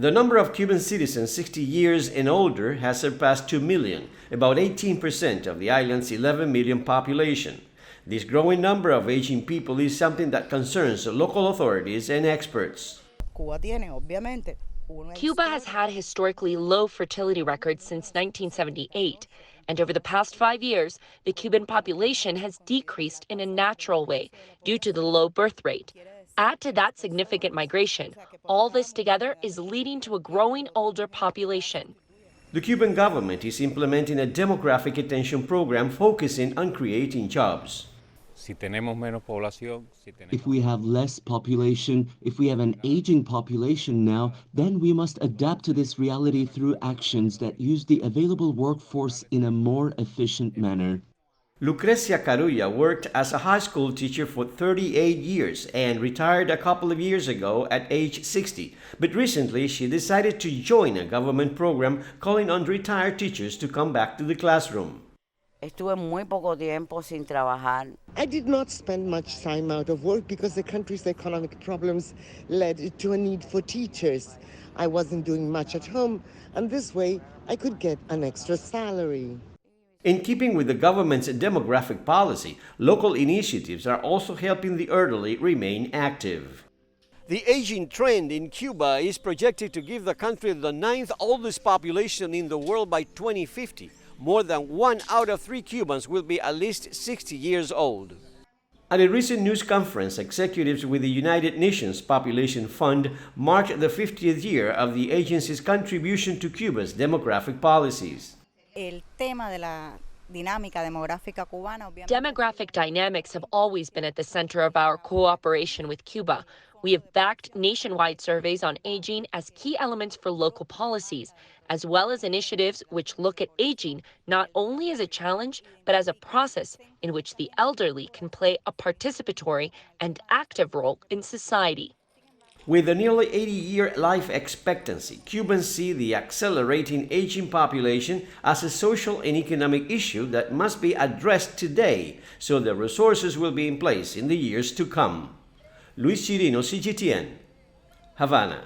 The number of Cuban citizens 60 years and older has surpassed 2 million, about 18% of the island's 11 million population. This growing number of aging people is something that concerns local authorities and experts. Cuba has had historically low fertility records since 1978, and over the past 5 years, the Cuban population has decreased in a natural way due to the low birth rate. Add to that significant migration, all this together is leading to a growing older population. The Cuban government is implementing a demographic attention program focusing on creating jobs. If we have less population, if we have an aging population now, then we must adapt to this reality through actions that use the available workforce in a more efficient manner. Lucrecia Carulla worked as a high school teacher for 38 years and retired a couple of years ago at age 60. But recently, she decided to join a government program calling on retired teachers to come back to the classroom. Estuve muy poco tiempo sin trabajar. I did not spend much time out of work because the country's economic problems led to a need for teachers. I wasn't doing much at home, and this way I could get an extra salary. In keeping with the government's demographic policy, local initiatives are also helping the elderly remain active. The aging trend in Cuba is projected to give the country the 9th oldest population in the world by 2050. More than 1 out of 3 Cubans will be at least 60 years old. At a recent news conference, executives with the United Nations Population Fund marked the 50th year of the agency's contribution to Cuba's demographic policies. Demographic dynamics have always been at the center of our cooperation with Cuba. We have backed nationwide surveys on aging as key elements for local policies, as well as initiatives which look at aging not only as a challenge, but as a process in which the elderly can play a participatory and active role in society. With a nearly 80-year life expectancy, Cubans see the accelerating aging population as a social and economic issue that must be addressed today, so the resources will be in place in the years to come. Luis Chirino, CGTN, Havana.